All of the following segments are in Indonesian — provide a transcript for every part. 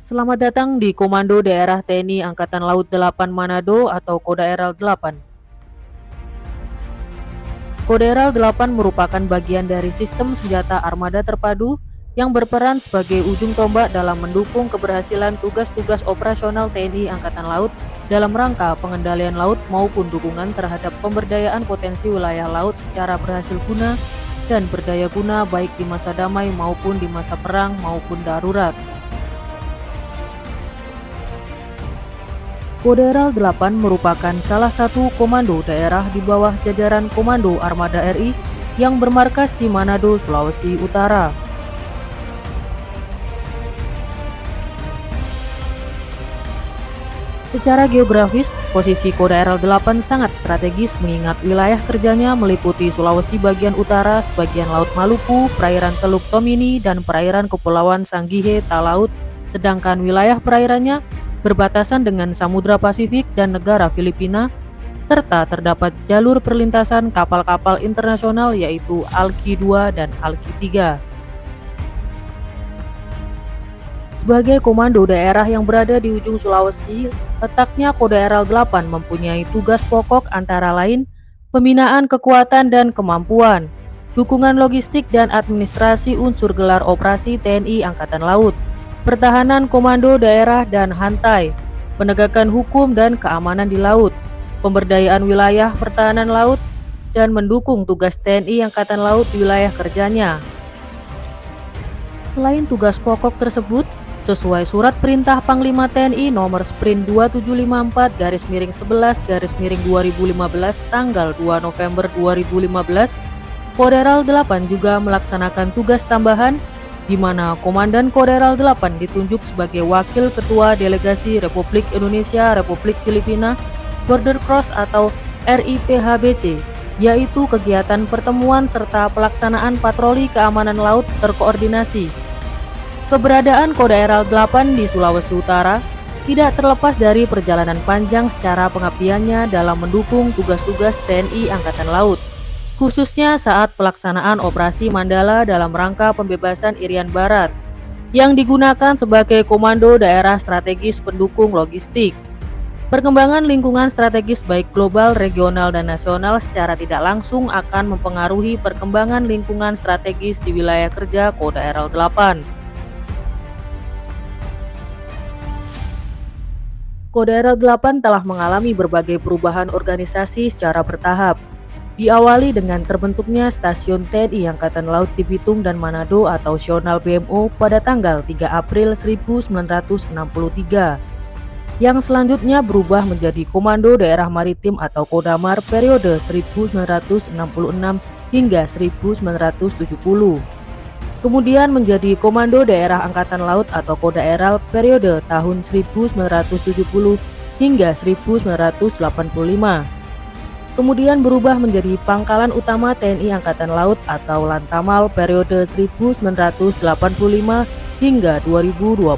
Selamat datang di Komando Daerah TNI Angkatan Laut 8 Manado atau Kodaeral 8. Kodaeral 8 merupakan bagian dari sistem senjata armada terpadu yang berperan sebagai ujung tombak dalam mendukung keberhasilan tugas-tugas operasional TNI Angkatan Laut dalam rangka pengendalian laut maupun dukungan terhadap pemberdayaan potensi wilayah laut secara berhasil guna dan berdaya guna baik di masa damai maupun di masa perang maupun darurat. Kodaeral 8 merupakan salah satu komando daerah di bawah jajaran Komando Armada RI yang bermarkas di Manado, Sulawesi Utara. Secara geografis, posisi Kodaeral 8 sangat strategis mengingat wilayah kerjanya meliputi Sulawesi bagian utara, sebagian Laut Maluku, perairan Teluk Tomini, dan perairan Kepulauan Sangihe Talaut, sedangkan wilayah perairannya berbatasan dengan Samudra Pasifik dan negara Filipina, serta terdapat jalur perlintasan kapal-kapal internasional yaitu Alki 2 dan Alki 3. Sebagai komando daerah yang berada di ujung Sulawesi, letaknya Kodaeral 8 mempunyai tugas pokok antara lain pembinaan kekuatan dan kemampuan, dukungan logistik dan administrasi unsur gelar operasi TNI Angkatan Laut, pertahanan komando daerah dan hantai, penegakan hukum dan keamanan di laut, pemberdayaan wilayah pertahanan laut, dan mendukung tugas TNI Angkatan Laut di wilayah kerjanya. Selain tugas pokok tersebut, sesuai Surat Perintah Panglima TNI Nomor Sprint 2754-11-2015 tanggal 2 November 2015, Kodaeral 8 juga melaksanakan tugas tambahan di mana Komandan Kodaeral 8 ditunjuk sebagai Wakil Ketua Delegasi Republik Indonesia Republik Filipina Border Cross atau RIPHBC, yaitu kegiatan pertemuan serta pelaksanaan patroli keamanan laut terkoordinasi. Keberadaan Kodaeral 8 di Sulawesi Utara tidak terlepas dari perjalanan panjang secara pengabdiannya dalam mendukung tugas-tugas TNI Angkatan Laut, khususnya saat pelaksanaan Operasi Mandala dalam rangka pembebasan Irian Barat, yang digunakan sebagai komando daerah strategis pendukung logistik. Perkembangan lingkungan strategis baik global, regional, dan nasional secara tidak langsung akan mempengaruhi perkembangan lingkungan strategis di wilayah kerja Kodaeral 8. Kodaeral 8 telah mengalami berbagai perubahan organisasi secara bertahap. Diawali dengan terbentuknya Stasiun TNI Angkatan Laut di Bitung dan Manado atau Sional BMO pada tanggal 3 April 1963, yang selanjutnya berubah menjadi Komando Daerah Maritim atau Kodamar periode 1966 hingga 1970. Kemudian menjadi Komando Daerah Angkatan Laut atau Kodaeral periode tahun 1970 hingga 1985. Kemudian berubah menjadi Pangkalan Utama TNI Angkatan Laut atau Lantamal periode 1985 hingga 2025.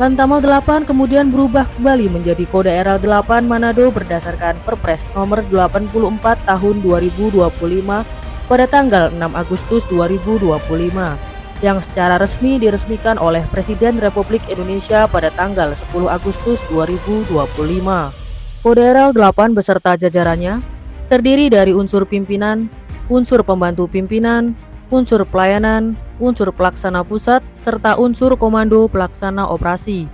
Lantamal 8 kemudian berubah kembali menjadi Kodaeral 8 Manado berdasarkan Perpres nomor 84 tahun 2025 pada tanggal 6 Agustus 2025 yang secara resmi diresmikan oleh Presiden Republik Indonesia pada tanggal 10 Agustus 2025. Kodaeral 8 beserta jajarannya terdiri dari unsur pimpinan, unsur pembantu pimpinan, unsur pelayanan, unsur pelaksana pusat, serta unsur komando pelaksana operasi.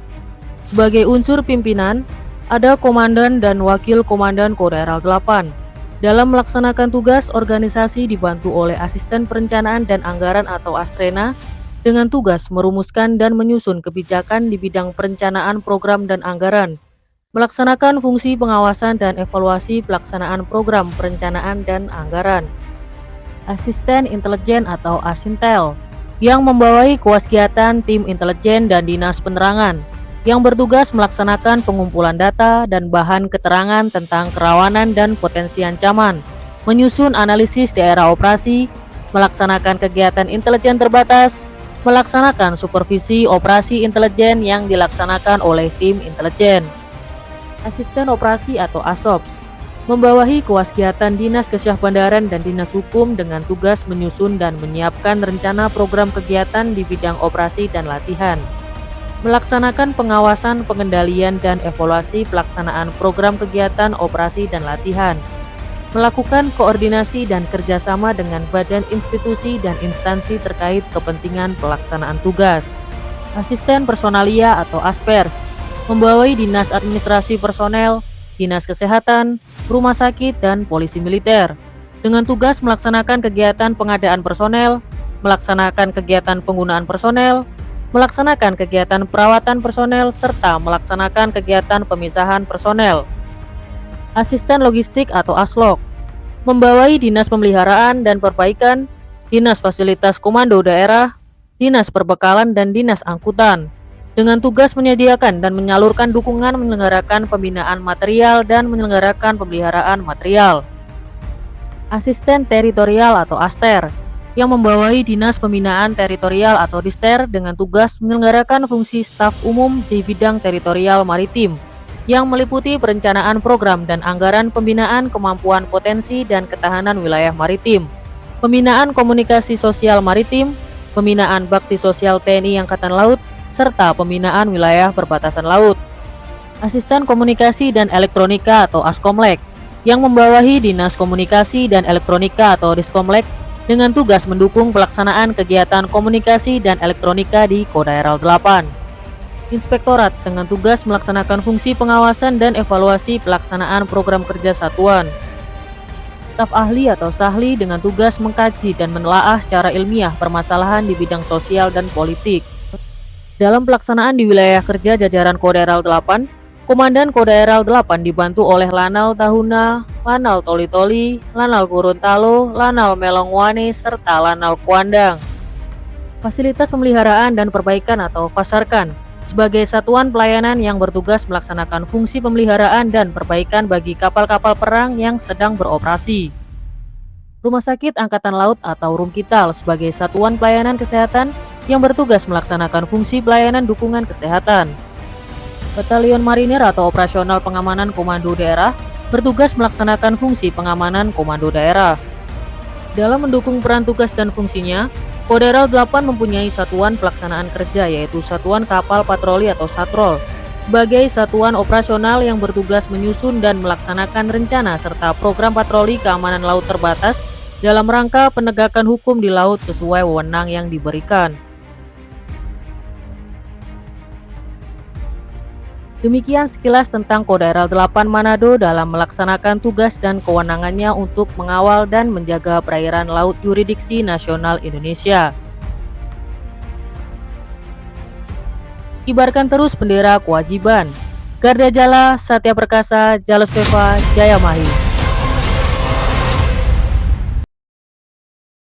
Sebagai unsur pimpinan, ada komandan dan wakil komandan Kodaeral 8. Dalam melaksanakan tugas, organisasi dibantu oleh Asisten Perencanaan dan Anggaran atau ASRENA dengan tugas merumuskan dan menyusun kebijakan di bidang perencanaan program dan anggaran, melaksanakan fungsi pengawasan dan evaluasi pelaksanaan program perencanaan dan anggaran. Asisten Intelijen atau Asintel yang membawai kegiatan tim intelijen dan dinas penerangan yang bertugas melaksanakan pengumpulan data dan bahan keterangan tentang kerawanan dan potensi ancaman, menyusun analisis daerah operasi, melaksanakan kegiatan intelijen terbatas, melaksanakan supervisi operasi intelijen yang dilaksanakan oleh tim intelijen. Asisten Operasi atau ASOPS membawahi kegiatan Dinas Kesyahbandaran dan Dinas Hukum dengan tugas menyusun dan menyiapkan rencana program kegiatan di bidang operasi dan latihan. melaksanakan pengawasan, pengendalian, dan evaluasi pelaksanaan program kegiatan, operasi, dan latihan, melakukan koordinasi dan kerjasama dengan badan institusi dan instansi terkait kepentingan pelaksanaan tugas. Asisten personalia atau aspers, membawai dinas administrasi personel, dinas kesehatan, rumah sakit, dan polisi militer, dengan tugas melaksanakan kegiatan pengadaan personel, melaksanakan kegiatan penggunaan personel, melaksanakan kegiatan perawatan personel, serta melaksanakan kegiatan pemisahan personel. Asisten logistik atau ASLOG, membawai dinas pemeliharaan dan perbaikan, dinas fasilitas komando daerah, dinas perbekalan, dan dinas angkutan, dengan tugas menyediakan dan menyalurkan dukungan menyelenggarakan pembinaan material dan menyelenggarakan pemeliharaan material. Asisten teritorial atau ASTER, yang membawai Dinas Pembinaan Teritorial atau Dister dengan tugas menyelenggarakan fungsi staf umum di bidang teritorial maritim, yang meliputi perencanaan program dan anggaran pembinaan kemampuan potensi dan ketahanan wilayah maritim, pembinaan komunikasi sosial maritim, pembinaan bakti sosial TNI Angkatan Laut, serta pembinaan wilayah perbatasan laut. Asisten Komunikasi dan Elektronika atau ASKOMLEK, yang membawahi Dinas Komunikasi dan Elektronika atau Diskomlek, dengan tugas mendukung pelaksanaan kegiatan komunikasi dan elektronika di Kodaeral 8. Inspektorat dengan tugas melaksanakan fungsi pengawasan dan evaluasi pelaksanaan program kerja satuan. Staf ahli atau sahli dengan tugas mengkaji dan menelaah secara ilmiah permasalahan di bidang sosial dan politik. Dalam pelaksanaan di wilayah kerja jajaran Kodaeral 8, Komandan Kodaeral 8 dibantu oleh Lanal Tahuna, Lanal Toli-Toli, Lanal Gorontalo, Lanal Melongwane, serta Lanal Kuandang. Fasilitas pemeliharaan dan perbaikan atau Fasarkan, sebagai satuan pelayanan yang bertugas melaksanakan fungsi pemeliharaan dan perbaikan bagi kapal-kapal perang yang sedang beroperasi. Rumah Sakit Angkatan Laut atau Rumkital sebagai satuan pelayanan kesehatan yang bertugas melaksanakan fungsi pelayanan dukungan kesehatan. Batalion Marinir atau Operasional Pengamanan Komando Daerah bertugas melaksanakan fungsi pengamanan komando daerah. Dalam mendukung peran tugas dan fungsinya, Kodaeral 8 mempunyai satuan pelaksanaan kerja yaitu Satuan Kapal Patroli atau SATROL, sebagai satuan operasional yang bertugas menyusun dan melaksanakan rencana serta program patroli keamanan laut terbatas dalam rangka penegakan hukum di laut sesuai wewenang yang diberikan. Demikian sekilas tentang Kodaeral 8 Manado dalam melaksanakan tugas dan kewenangannya untuk mengawal dan menjaga perairan laut yurisdiksi nasional Indonesia. Kibarkan terus bendera kewajiban. Garda Jala, Satya Perkasa, Jalus Veva, Jaya Mahi.